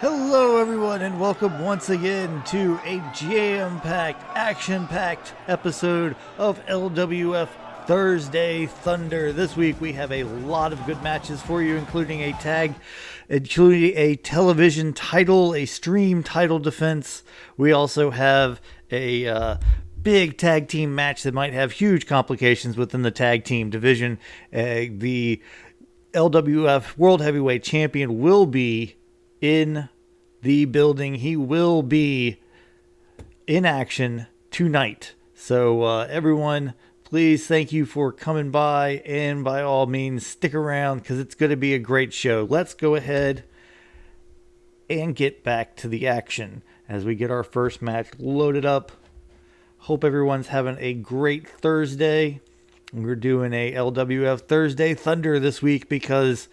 Hello, everyone, and welcome once again to a jam-packed, action-packed episode of LWF Thursday Thunder. This week we have a lot of good matches for you, including a television title, a stream title defense. We also have a big tag team match that might have huge complications within the tag team division. The LWF World Heavyweight Champion will be in the building. He will be in action tonight. So everyone, please, thank you for coming by, and by all means stick around because it's going to be a great show. Let's go ahead and get back to the action as we get our first match loaded up. Hope everyone's having a great Thursday. We're doing a LWF Thursday Thunder this week because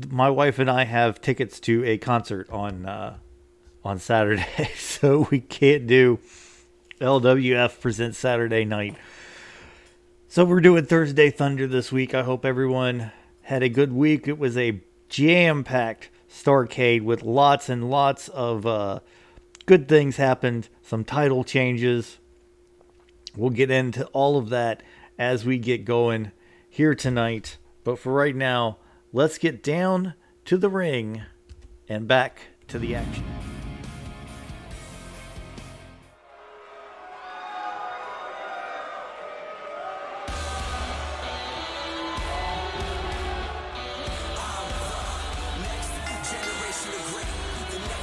my wife and I have tickets to a concert on Saturday, so we can't do LWF Presents Saturday Night. So we're doing Thursday Thunder this week. I hope everyone had a good week. It was a jam-packed Starrcade with lots and lots of good things happened, some title changes. We'll get into all of that as we get going here tonight. But for right now, let's get down to the ring and back to the action.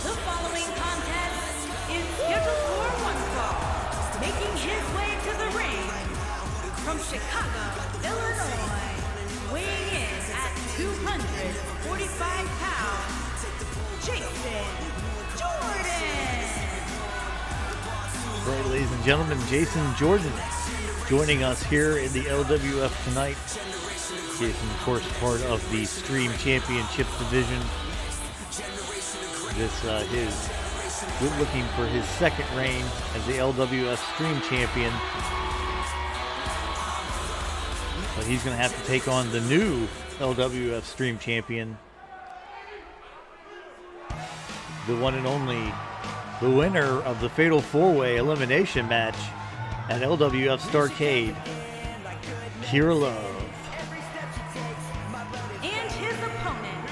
The following contest is scheduled for one fall. Making his way to the ring from Chicago, Illinois, weighing in at 245 pounds, Jason Jordan. Right, ladies and gentlemen, Jason Jordan joining us here in the LWF tonight. Jason, of course, part of the Stream Championships division. We're looking for his second reign as the LWF Stream Champion. But he's going to have to take on the new LWF Stream Champion, the one and only, the winner of the Fatal 4-Way Elimination match at LWF Starrcade, Kira Love. And his opponent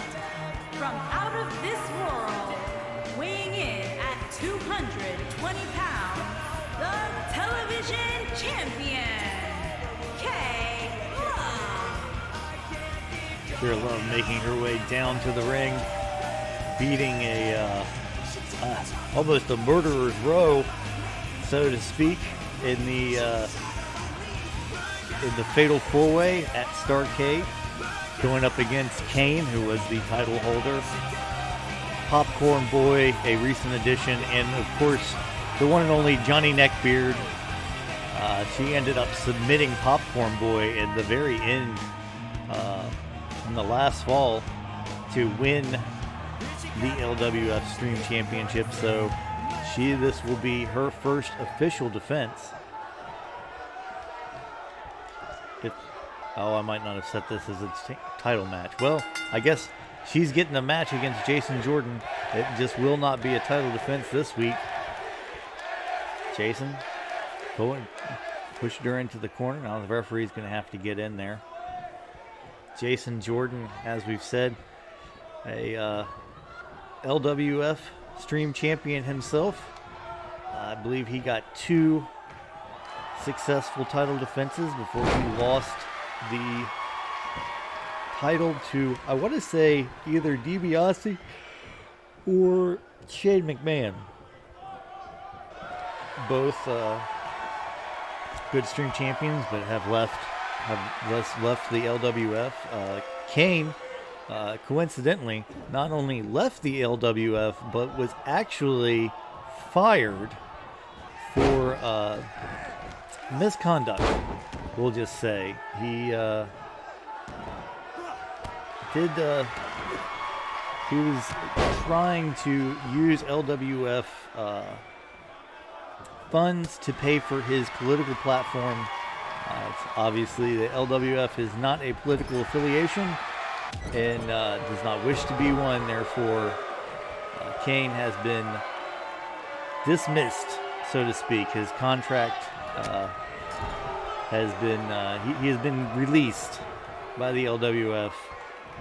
from out of this world, weighing in at 220 pounds, the television champion, Kira Love making her way down to the ring, beating almost a murderer's row, so to speak, in the Fatal 4-Way at Starrcade, going up against Kane, who was the title holder, Popcorn Boy, a recent addition, and of course the one and only Johnny Neckbeard. She ended up submitting Popcorn Boy in the very end, in the last fall, to win the LWF Stream Championship. So this will be her first official defense. I might not have set this as a title match. Well, I guess she's getting a match against Jason Jordan. It just will not be a title defense this week. Jason, go and push her into the corner. Now the referee's going to have to get in there. Jason Jordan, as we've said, a LWF Stream Champion himself. I believe he got 2 successful title defenses before he lost the title to, I want to say, either DiBiase or Shane McMahon. Both good Stream Champions, but have left the LWF. Kane, coincidentally, not only left the LWF, but was actually fired for misconduct. We'll just say he was trying to use LWF funds to pay for his political platform. Obviously, the LWF is not a political affiliation, and does not wish to be one. Therefore, Kane has been dismissed, so to speak. His contract has been he has been released by the LWF.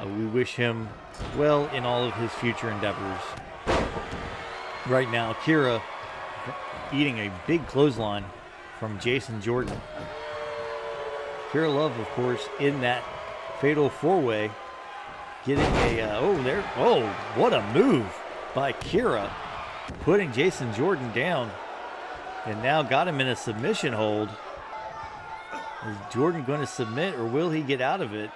We wish him well in all of his future endeavors. Right now, Kira eating a big clothesline from Jason Jordan. Kira Love, of course, in that fatal four-way, getting a what a move by Kira, putting Jason Jordan down, and now got him in a submission hold. Is Jordan going to submit, or will he get out of it?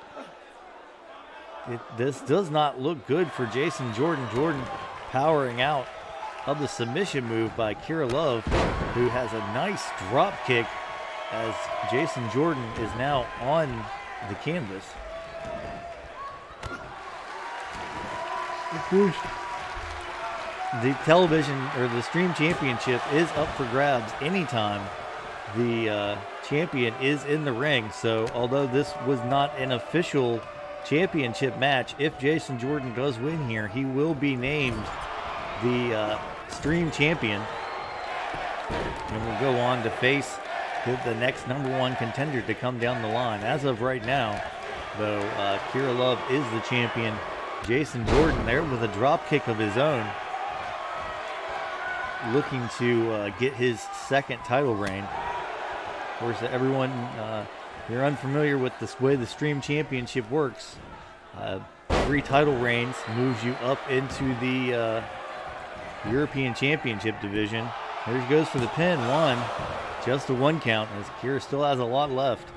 This does not look good for Jason Jordan. Jordan powering out of the submission move by Kira Love, who has a nice drop kick as Jason Jordan is now on the canvas. The television or the Stream Championship is up for grabs anytime the champion is in the ring. So although this was not an official championship match, if Jason Jordan does win here, he will be named the Stream Champion and will go on to face the next number one contender to come down the line. As of right now, though, Kira Love is the champion. Jason Jordan there with a drop kick of his own, looking to get his second title reign. Of course, everyone, you're unfamiliar with the way the Stream Championship works. 3 title reigns moves you up into the European Championship division. There he goes for the pin. Just a 1 count, as Kira still has a lot left.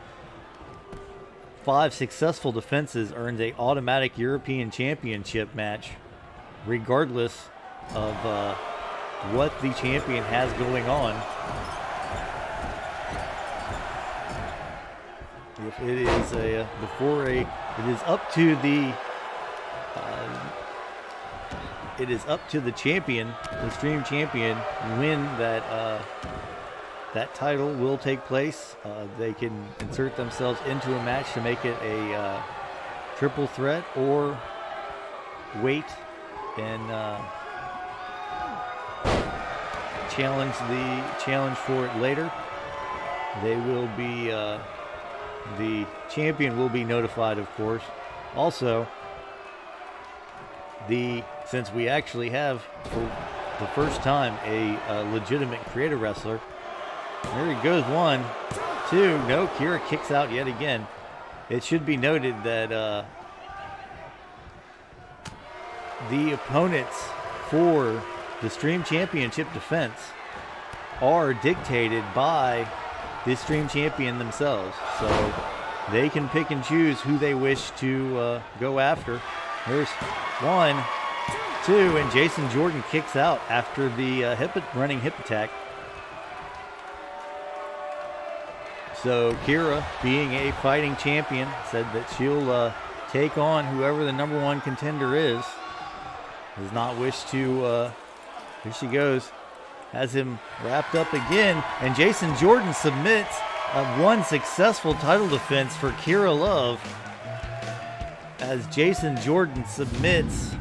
5 successful defenses earns a automatic European Championship match, regardless of what the champion has going on. If it is up to the champion, the Stream Champion, when that title will take place. They can insert themselves into a match to make it a triple threat, or wait and challenge for it later. They will be the champion will be notified, of course. Also, since we actually have for the first time a legitimate creator wrestler. There he goes, 1, 2. No, Kira kicks out yet again. It should be noted that the opponents for the Stream Championship defense are dictated by the Stream Champion themselves. So they can pick and choose who they wish to go after. There's 1, 2, and Jason Jordan kicks out after the running hip attack. So Kira, being a fighting champion, said that she'll take on whoever the number one contender is. Does not wish to, here she goes, has him wrapped up again, and Jason Jordan submits. One successful title defense for Kira Love, as Jason Jordan submits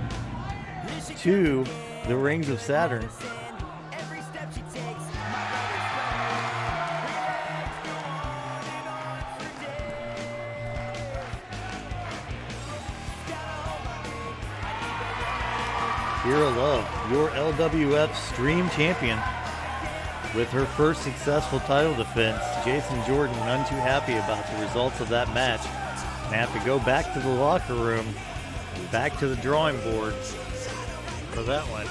to the Rings of Saturn. Kira Love, your LWF Stream Champion, with her first successful title defense. Jason Jordan none too happy about the results of that match. And have to go back to the locker room, back to the drawing board for that one,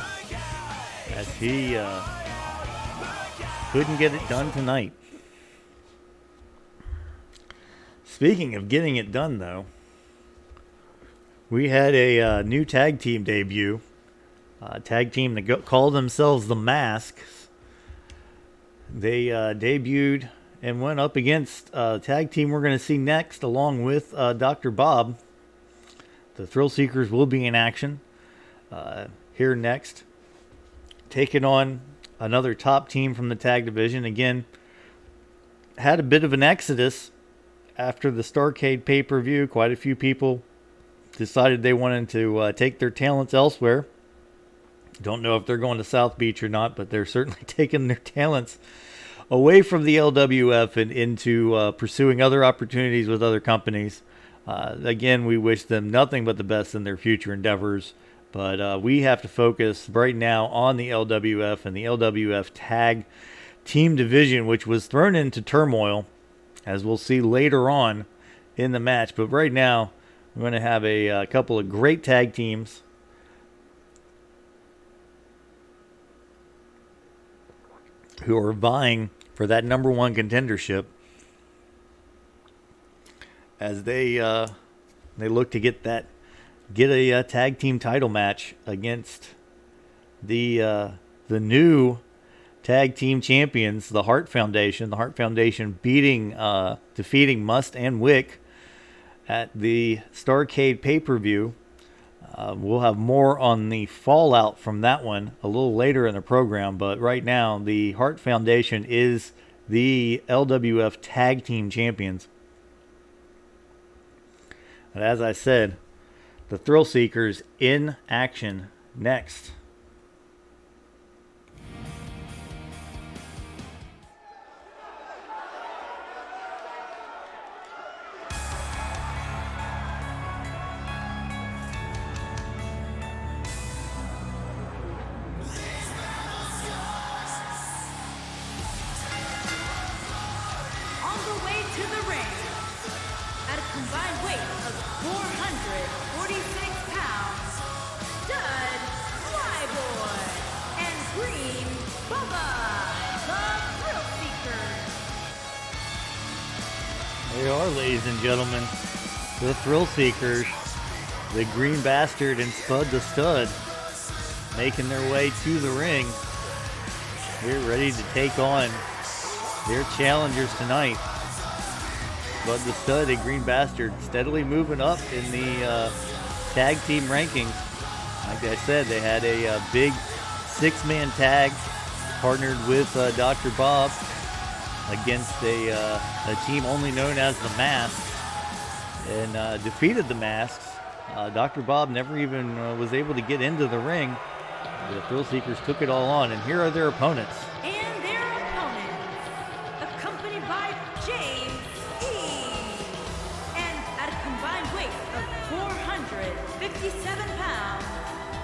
as he couldn't get it done tonight. Speaking of getting it done, though, we had a new tag team debut. Tag team that called themselves the Masks. They debuted and went up against tag team we're going to see next, along with Dr. Bob. The Thrillseekers will be in action here next, taking on another top team from the tag division. Again, had a bit of an exodus after the Starrcade pay-per-view. Quite a few people decided they wanted to take their talents elsewhere. Don't know if they're going to South Beach or not, but they're certainly taking their talents away from the LWF and into pursuing other opportunities with other companies. Again, we wish them nothing but the best in their future endeavors. But we have to focus right now on the LWF and the LWF Tag Team Division, which was thrown into turmoil, as we'll see later on in the match. But right now, we're going to have a couple of great tag teams. Who are vying for that number one contendership as they look to get a tag team title match against the new tag team champions, the Hart Foundation. The Hart Foundation defeating Must and Wick at the Starrcade pay-per-view. We'll have more on the fallout from that one a little later in the program, but right now the Hart Foundation is the LWF Tag Team Champions. And as I said, the Thrillseekers in action next. They are, ladies and gentlemen, the Thrillseekers, the Green Bastard and Spud the Stud, making their way to the ring. They're ready to take on their challengers tonight. Spud the Stud and Green Bastard steadily moving up in the tag team rankings. Like I said, they had a big six-man tag partnered with Dr. Bob against a team only known as the Masks, and defeated the Masks. Dr. Bob never even was able to get into the ring. The Thrillseekers took it all on, and here are their opponents. And their opponents, accompanied by James E. And at a combined weight of 457 pounds,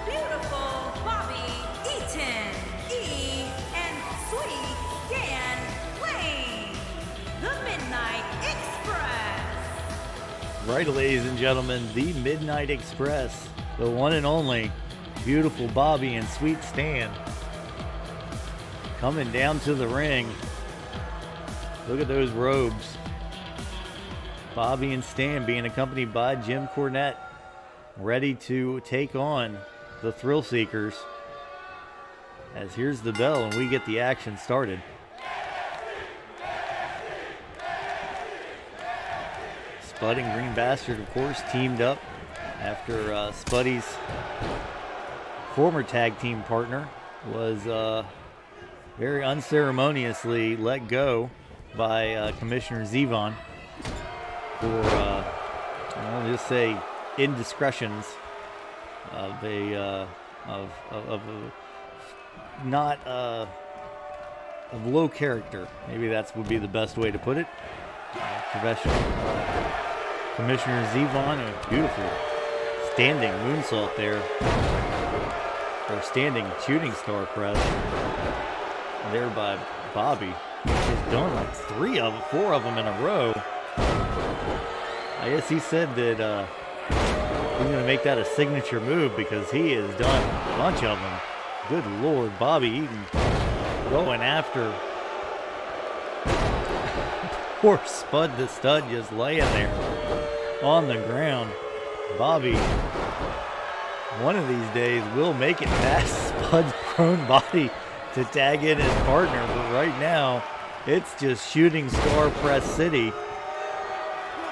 beautiful Bobby Eaton E. and Sweet Dan Lane, the Midnight Express. Right, ladies and gentlemen, the Midnight Express, the one and only beautiful Bobby and Sweet Stan coming down to the ring. Look at those robes. Bobby and Stan being accompanied by Jim Cornette, ready to take on the Thrillseekers. As here's the bell and we get the action started. Spud and Green Bastard, of course, teamed up after Spuddy's former tag team partner was very unceremoniously let go by Commissioner Zevon for, I'll just say, indiscretions of low character. Maybe that would be the best way to put it. Professional Commissioner Zevon, a beautiful standing moonsault there. Or standing shooting star press there by Bobby. He's done like four of them in a row. I guess he said that he's going to make that a signature move because he has done a bunch of them. Good Lord, Bobby Eaton going after poor Spud the Stud, just laying there on the ground. Bobby, one of these days, will make it past Spud's prone body to tag in his partner, but right now, it's just Shooting Star Press City.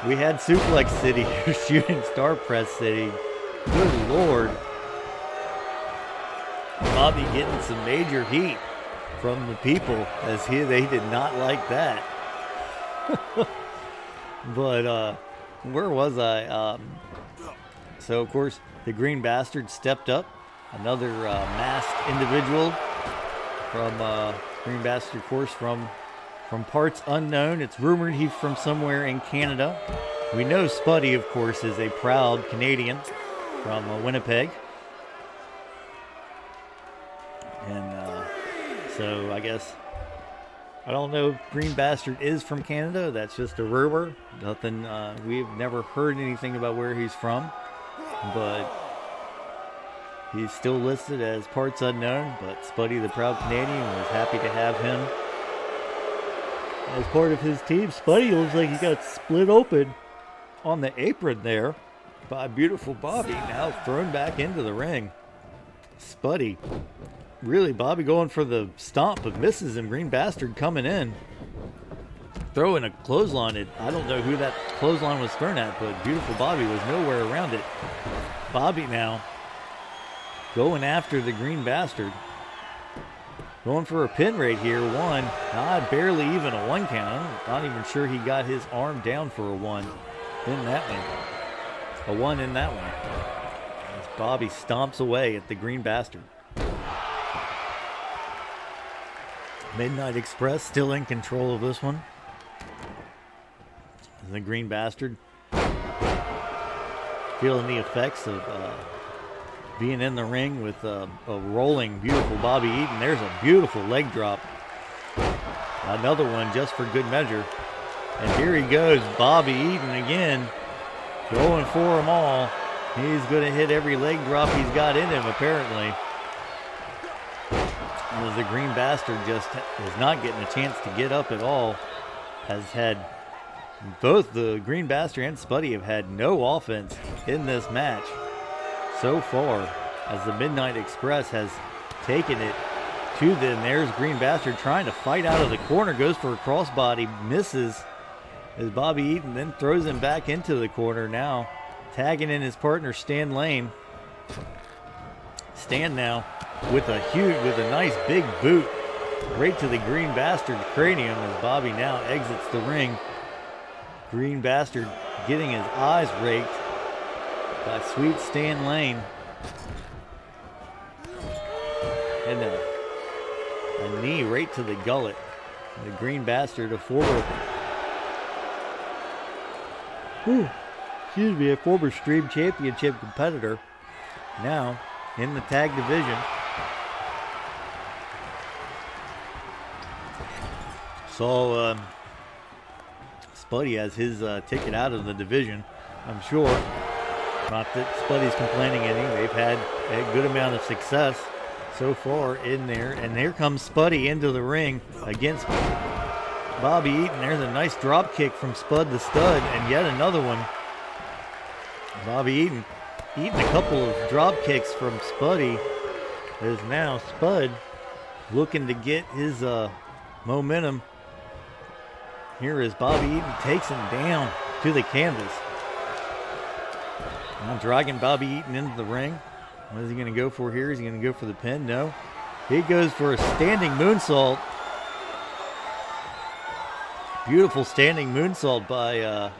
We had Suplex City, Shooting Star Press City. Good Lord. Bobby getting some major heat from the people, as they did not like that. But, where was I? So, of course, the Green Bastard stepped up. Another masked individual from Green Bastard, of course, from parts unknown. It's rumored he's from somewhere in Canada. We know Spuddy, of course, is a proud Canadian from Winnipeg. And so I guess, I don't know if Green Bastard is from Canada. That's just a rumor. Nothing, we've never heard anything about where he's from. But he's still listed as parts unknown. But Spuddy, the proud Canadian, was happy to have him as part of his team. Spuddy looks like he got split open on the apron there by beautiful Bobby, now thrown back into the ring. Spuddy, really, Bobby going for the stomp, but misses him. Green Bastard coming in, throwing a clothesline. I don't know who that clothesline was thrown at, but beautiful Bobby was nowhere around it. Bobby now going after the Green Bastard. Going for a pin right here. One. Barely even a 1 count. I'm not even sure he got his arm down for a 1 in that one. A 1 in that one. As Bobby stomps away at the Green Bastard. Midnight Express still in control of this one. The Green Bastard feeling the effects of being in the ring with a rolling, beautiful Bobby Eaton. There's a beautiful leg drop. Another one just for good measure. And here he goes, Bobby Eaton again, going for them all. He's going to hit every leg drop he's got in him, apparently. As the Green Bastard just is not getting a chance to get up at all. Has had, both the Green Bastard and Spuddy have had no offense in this match so far, as the Midnight Express has taken it to them. There's Green Bastard trying to fight out of the corner, goes for a crossbody, misses as Bobby Eaton then throws him back into the corner. Now tagging in his partner Stan Lane. Stan now with a nice big boot right to the Green Bastard cranium as Bobby now exits the ring. Green Bastard getting his eyes raked by sweet Stan Lane. And a knee right to the gullet. The Green Bastard, a former Stream Championship competitor, now in the tag division. So Spuddy has his ticket out of the division, I'm sure. Not that Spuddy's complaining any. They've had a good amount of success so far in there. And here comes Spuddy into the ring against Bobby Eaton. There's a nice drop kick from Spud the Stud, and yet another one. Bobby Eaton eating a couple of drop kicks from Spuddy. As now Spud looking to get his momentum. Here is Bobby Eaton takes him down to the canvas. Now dragging Bobby Eaton into the ring. What is he going to go for here? Is he going to go for the pin? No. He goes for a standing moonsault. Beautiful standing moonsault by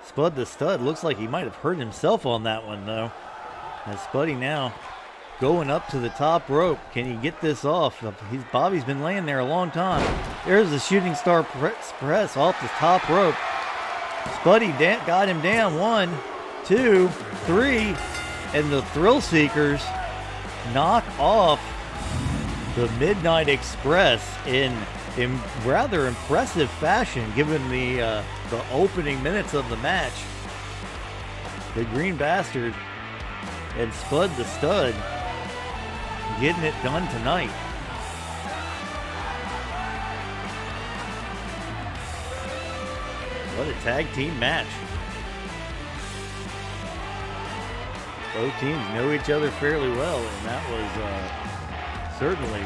Spud the Stud. Looks like he might have hurt himself on that one, though. As Spuddy now going up to the top rope. Can he get this off? Bobby's been laying there a long time. There's the shooting star press off the top rope. Spuddy got him down. 1, 2, 3. And the Thrillseekers knock off the Midnight Express in rather impressive fashion, given the opening minutes of the match. The Green Bastard and Spud the Stud getting it done tonight. What a tag team match. Both teams know each other fairly well, and that was certainly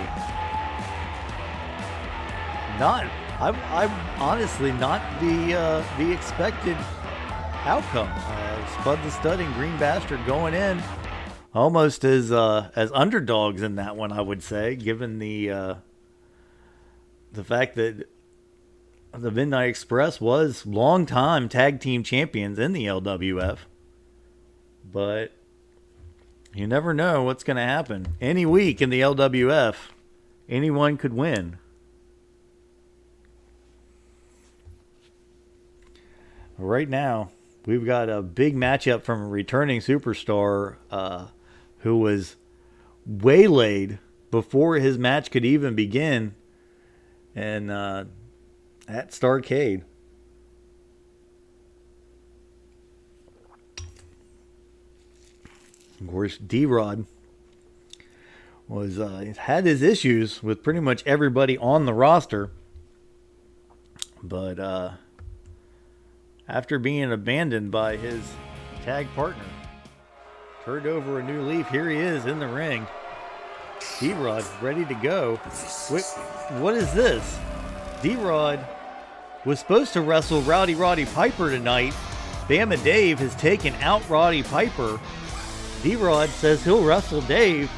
not. I'm honestly not the expected outcome. Spud the Stud and Green Bastard going in almost as underdogs in that one, I would say, given the fact that the Midnight Express was longtime tag team champions in the LWF. But you never know what's going to happen. Any week in the LWF, anyone could win. Right now, we've got a big matchup from a returning superstar who was waylaid before his match could even begin, and at Starrcade. Of course, Drod was had his issues with pretty much everybody on the roster, but after being abandoned by his tag partner, turned over a new leaf. Here he is in the ring. Drod ready to go. Wait, what is this? Drod was supposed to wrestle Rowdy Roddy Piper tonight. Bama Dave has taken out Roddy Piper. Drod says he'll wrestle Dave.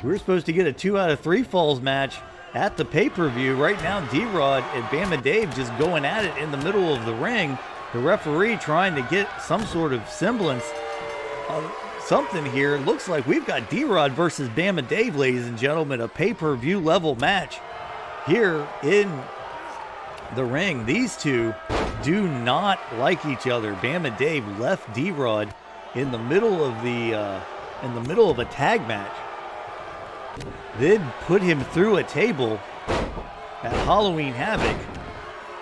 We're supposed to get a 2 out of 3 falls match at the pay-per-view. Right now, Drod and Bama Dave just going at it in the middle of the ring. The referee trying to get some sort of semblance of something here. Looks like we've got Drod versus Bama Dave, ladies and gentlemen. A pay-per-view level match here in the ring. These two do not like each other. Bama Dave left Drod in the middle of a tag match. Then put him through a table at Halloween Havoc.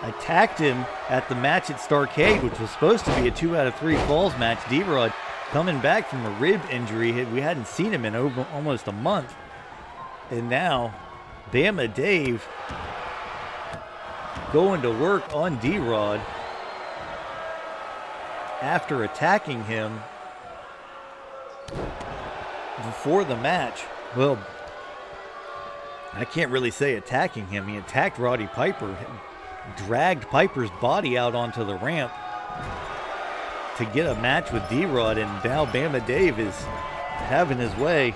Attacked him at the match at Starrcade, which was supposed to be a 2 out of 3 falls match. Drod coming back from a rib injury. We hadn't seen him in over almost a month. And now, Bama Dave going to work on Drod after attacking him before the match. Well, I can't really say attacking him. He attacked Roddy Piper, dragged Piper's body out onto the ramp to get a match with Drod, and now Bama Dave is having his way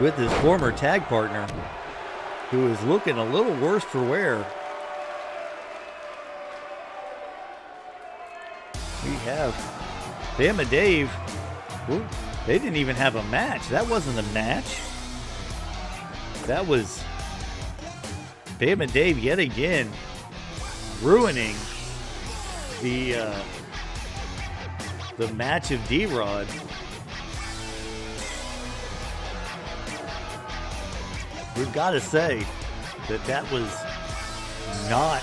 with his former tag partner, who is looking a little worse for wear. We have Bama Dave. Ooh, they didn't even have a match. That wasn't a match. That was Bama Dave yet again ruining the match of Drod. We've got to say that was not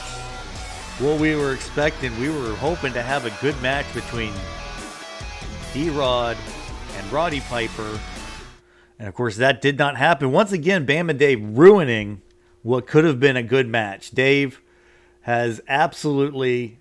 what we were expecting. We were hoping to have a good match between Drod and Roddy Piper. And, of course, that did not happen. Once again, Bama Dave ruining what could have been a good match. Dave has absolutely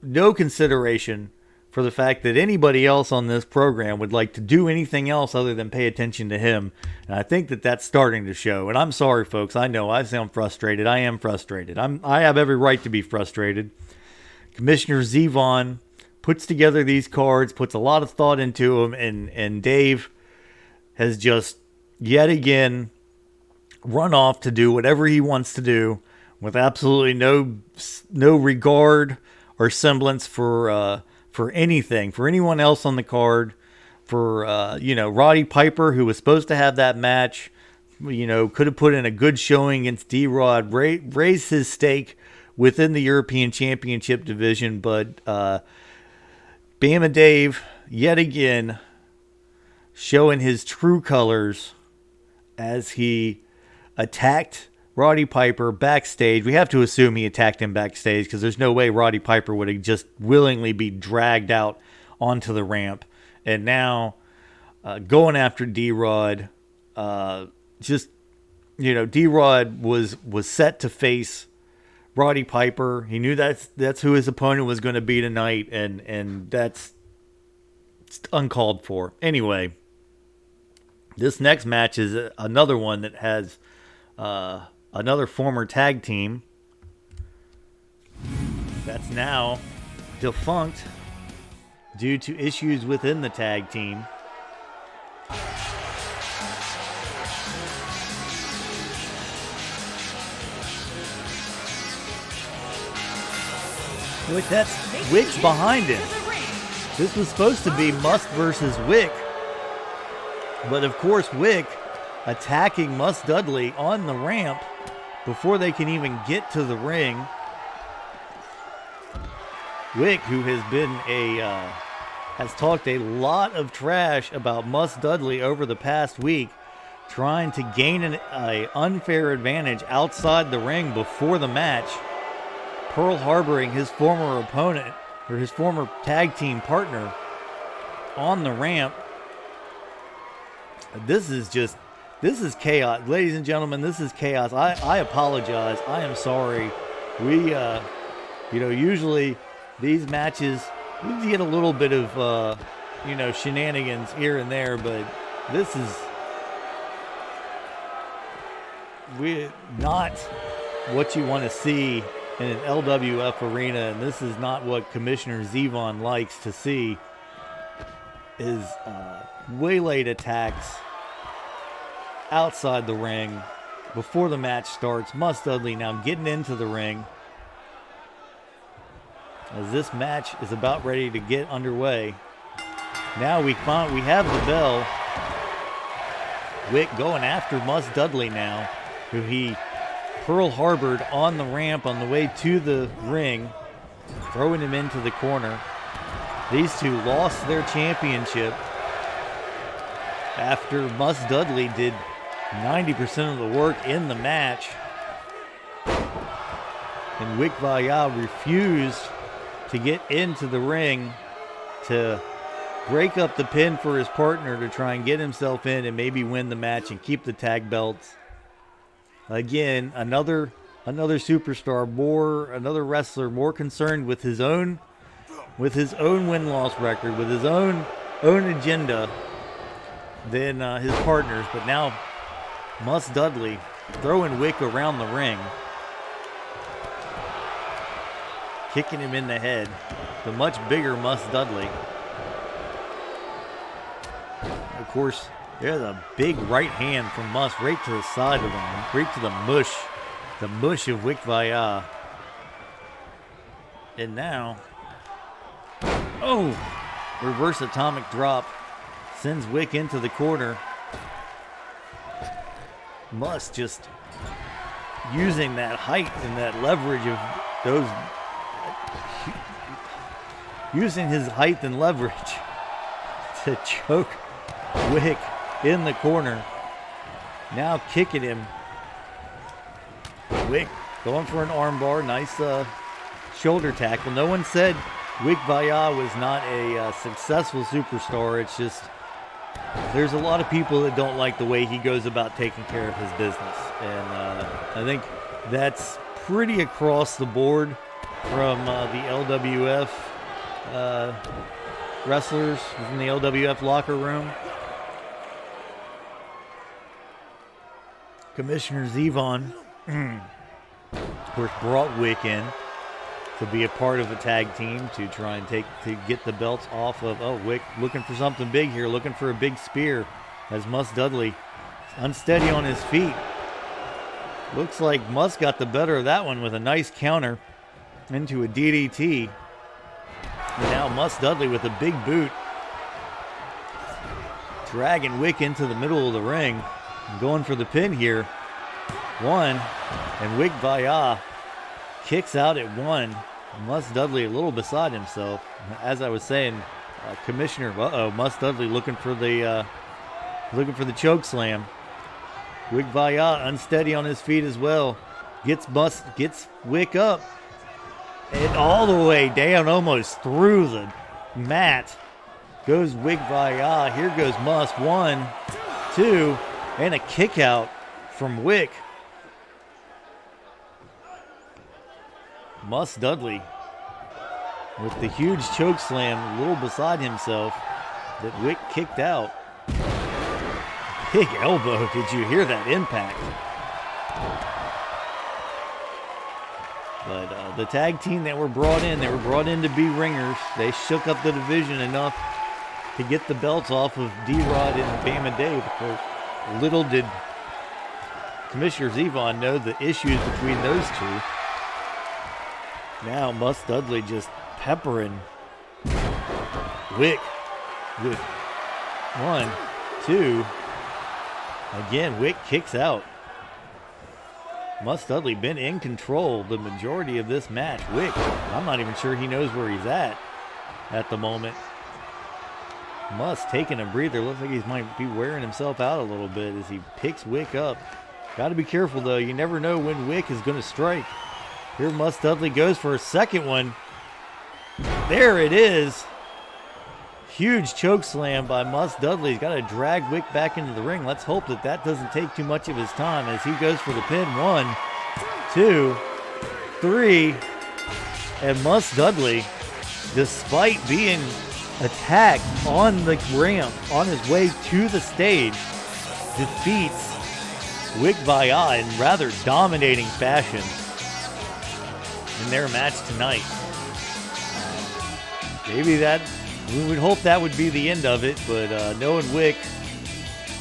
no consideration for the fact that anybody else on this program would like to do anything else other than pay attention to him. And I think that that's starting to show. And I'm sorry, folks. I know I sound frustrated. I am frustrated. I have every right to be frustrated. Commissioner Zevon puts together these cards, puts a lot of thought into them, and Dave has just yet again run off to do whatever he wants to do with absolutely no regard or semblance for anything, for anyone else on the card, for Roddy Piper, who was supposed to have that match, could have put in a good showing against Drod, raised his stake within the European Championship division, but Bama Dave yet again showing his true colors as he attacked Roddy Piper backstage. We have to assume he attacked him backstage because there's no way Roddy Piper would have just willingly be dragged out onto the ramp. And now going after Drod, Drod was set to face Roddy Piper. He knew that's who his opponent was going to be tonight, and that's uncalled for. Anyway, this next match is another one that has another former tag team that's now defunct due to issues within the tag team. Look, that's Wick's behind him. This was supposed to be Must versus Wick. But of course, Wick attacking Must Dudley on the ramp before they can even get to the ring. Wick, who has been has talked a lot of trash about Must Dudley over the past week, trying to gain an unfair advantage outside the ring before the match, Pearl Harboring his former opponent, or his former tag team partner, on the ramp. This is chaos. Ladies and gentlemen, this is chaos. I apologize. I am sorry. We, usually these matches, we get a little bit of, shenanigans here and there, but this is not what you want to see in an LWF arena, and this is not what Commissioner Zevon likes to see, is waylaid attacks outside the ring before the match starts. Must Dudley now getting into the ring as this match is about ready to get underway. Now we have the bell. Wick going after Must Dudley now, who he Pearl Harbored on the ramp on the way to the ring, throwing him into the corner. These two lost their championship after Must Dudley did 90% of the work in the match. And Wick Vaya refused to get into the ring to break up the pin for his partner to try and get himself in and maybe win the match and keep the tag belts. Again, another superstar, another wrestler more concerned with his own win-loss record, with his own agenda than his partners. But now Must Dudley throwing Wick around the ring, kicking him in the head. The much bigger Must Dudley. Of course, there's a big right hand from Must right to the side of him, right to the mush of Wick Vaya. And now, reverse atomic drop sends Wick into the corner. Must just using that height and that leverage of those, using his height and leverage to choke Wick in the corner. Now kicking him. Wick going for an armbar. Nice shoulder tackle. No one said Wick Vaya was not a successful superstar. It's just there's a lot of people that don't like the way he goes about taking care of his business. And I think that's pretty across the board from the LWF wrestlers from the LWF locker room. Commissioner Zevon, of course, brought Wick in to be a part of a tag team to try and get the belts off of. Wick looking for something big here, looking for a big spear as Must Dudley unsteady on his feet. Looks like Must got the better of that one with a nice counter into a DDT. And now Must Dudley with a big boot, dragging Wick into the middle of the ring. Going for the pin here. One. And Wick Vaya kicks out at one. Must Dudley a little beside himself. As I was saying, Commissioner, Must Dudley looking for the choke slam. Wick Vaya unsteady on his feet as well. Gets Wick up. And all the way down, almost through the mat, goes Wick Vaya. Here goes Must. 1, 2. And a kick out from Wick. Must Dudley with the huge choke slam a little beside himself that Wick kicked out. Big elbow. Did you hear that impact? But the tag team that were brought in, they were brought in to be ringers. They shook up the division enough to get the belts off of Drod and Bama Dave. Of course, little did Commissioner Zevon know the issues between those two. Now Mus Dudley just peppering Wick with 1, 2. Again, Wick kicks out. Mus Dudley been in control the majority of this match. Wick, I'm not even sure he knows where he's at the moment. Mus taking a breather. Looks like he might be wearing himself out a little bit as he picks Wick up. Got to be careful, though. You never know when Wick is going to strike. Here Mus Dudley goes for a second one. There it is. Huge choke slam by Mus Dudley. He's got to drag Wick back into the ring. Let's hope that that doesn't take too much of his time as he goes for the pin. 1, 2, 3. And Mus Dudley, despite being attacked on the ramp on his way to the stage, defeats Wick Vaya in rather dominating fashion in their match tonight. Maybe that, we would hope that would be the end of it, but knowing Wick,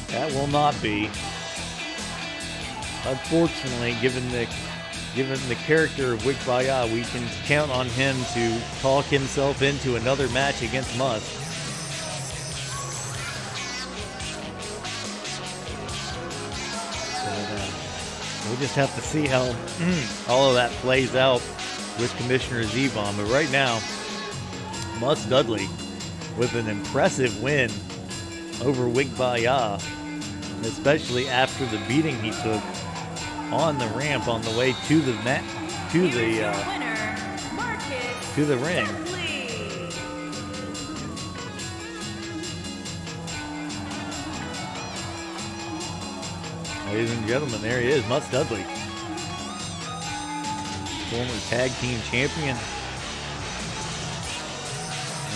that will not be. Unfortunately, given the character of Wick Vaya, we can count on him to talk himself into another match against Mus. We'll just have to see how all of that plays out with Commissioner Zevon. But right now, Mus Dudley with an impressive win over Wick Vaya, especially after the beating he took on the ramp on the way to the ring. Ladies and gentlemen, there he is, Mus Dudley, former tag team champion,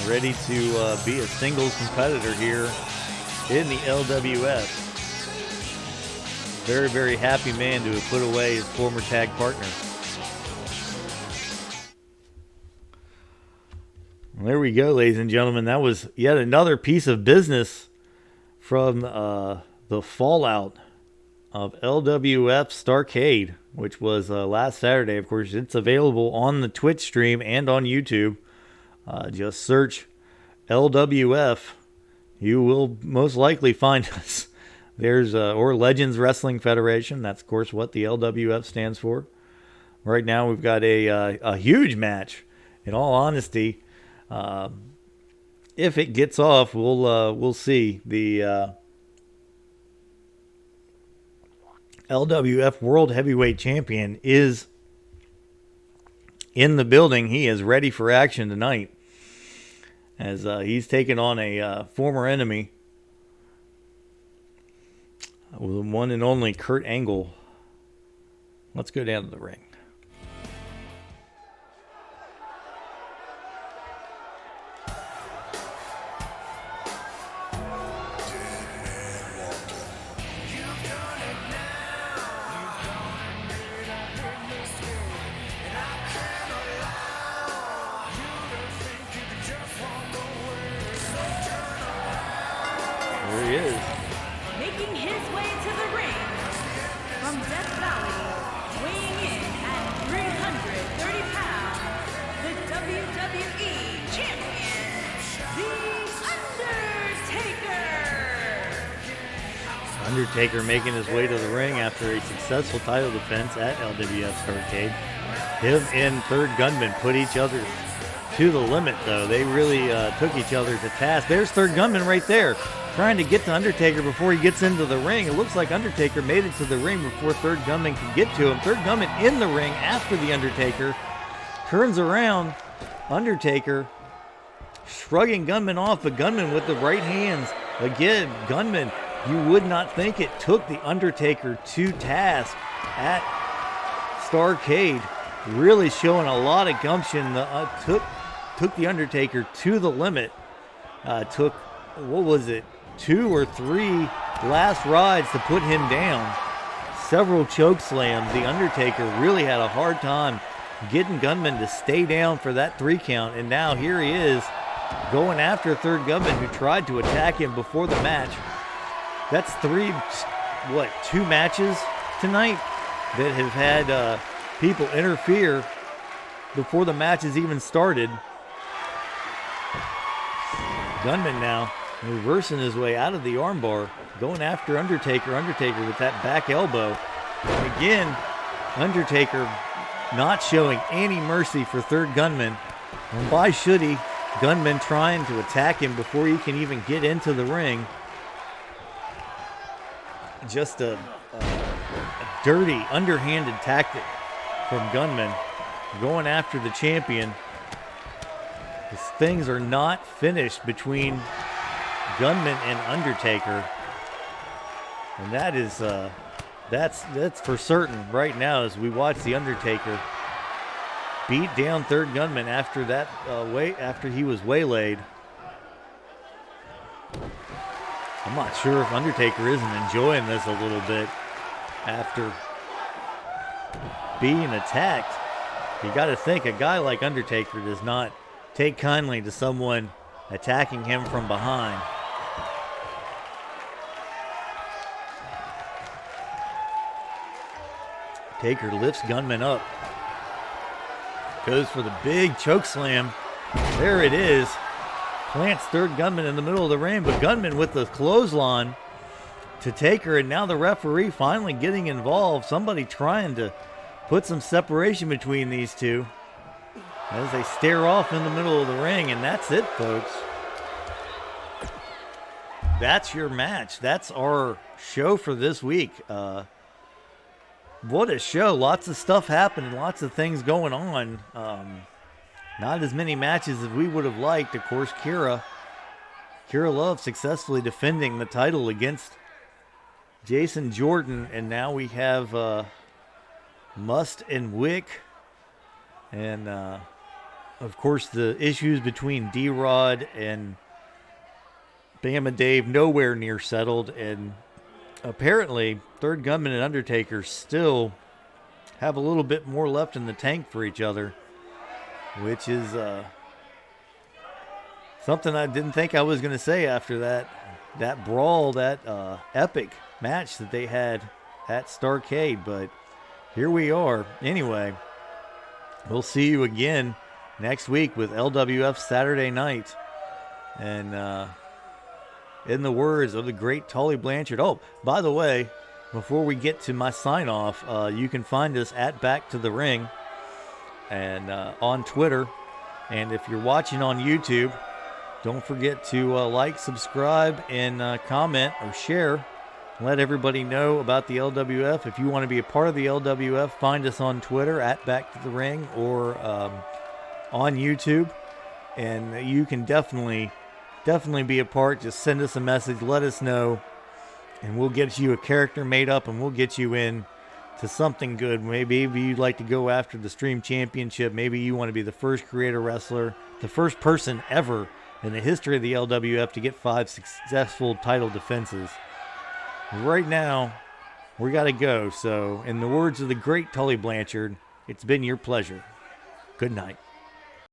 ready to be a singles competitor here in the LWF. Very, very happy man to have put away his former tag partner. Well, there we go, ladies and gentlemen. That was yet another piece of business from the fallout of LWF Starrcade, which was last Saturday. Of course, it's available on the Twitch stream and on YouTube. Just search LWF. You will most likely find us. There's or Legends Wrestling Federation. That's, of course, what the LWF stands for. Right now, we've got a huge match. In all honesty, if it gets off, we'll see. The LWF World Heavyweight Champion is in the building. He is ready for action tonight, as he's taking on a former enemy, the one and only Kurt Angle. Let's go down to the ring. Undertaker making his way to the ring after a successful title defense at LWF Starrcade. Him and Third Gunman put each other to the limit, though. They really took each other to task. There's Third Gunman right there, trying to get to Undertaker before he gets into the ring. It looks like Undertaker made it to the ring before Third Gunman could get to him. Third Gunman in the ring after the Undertaker. Turns around, Undertaker shrugging Gunman off, but Gunman with the right hands. Again, Gunman, you would not think it, took the Undertaker to task at Starrcade. Really showing a lot of gumption. Took the Undertaker to the limit. Took, what was it, 2 or 3 last rides to put him down. Several choke slams. The Undertaker really had a hard time getting Gunman to stay down for that 3 count. And now here he is going after Third Gunman, who tried to attack him before the match. That's 2 matches tonight that have had people interfere before the match has even started. Gunman now reversing his way out of the armbar, going after Undertaker. Undertaker with that back elbow. And again, Undertaker not showing any mercy for third Gunman. And why should he? Gunman trying to attack him before he can even get into the ring. Just a dirty, underhanded tactic from Gunman going after the champion. As things are not finished between Gunman and Undertaker. And that is that's for certain right now as we watch the Undertaker beat down third Gunman after that after he was waylaid. I'm not sure if Undertaker isn't enjoying this a little bit after being attacked. You got to think a guy like Undertaker does not take kindly to someone attacking him from behind. Taker lifts Gunman up. Goes for the big choke slam. There it is. Plants third Gunman in the middle of the ring, but Gunman with the clothesline to Taker, and now the referee finally getting involved. Somebody trying to put some separation between these two as they stare off in the middle of the ring, and that's it, folks. That's your match. That's our show for this week. What a show. Lots of stuff happening, lots of things going on. Not as many matches as we would have liked. Of course, Kira Love successfully defending the title against Jason Jordan, and now we have Must and Wick, and of course the issues between Drod and Bama Dave nowhere near settled, and apparently third Gunman and Undertaker still have a little bit more left in the tank for each other, which is something I didn't think I was going to say after that brawl, that epic match that they had at Starrcade. But here we are. Anyway, we'll see you again next week with LWF Saturday Night. And in the words of the great Tully Blanchard. Oh, by the way, before we get to my sign-off, you can find us at Back to the Ring and on Twitter. And if you're watching on YouTube, don't forget to like, subscribe, and comment or share. Let everybody know about the LWF. If you want to be a part of the LWF, find us on Twitter at Back to the Ring or on YouTube. And you can definitely be a part. Just send us a message. Let us know. And we'll get you a character made up, and we'll get you in to something good. Maybe you'd like to go after the Stream Championship. Maybe you want to be the first creator wrestler, the first person ever in the history of the LWF to get 5 successful title defenses. Right now, we got to go. So, in the words of the great Tully Blanchard, it's been your pleasure. Good night.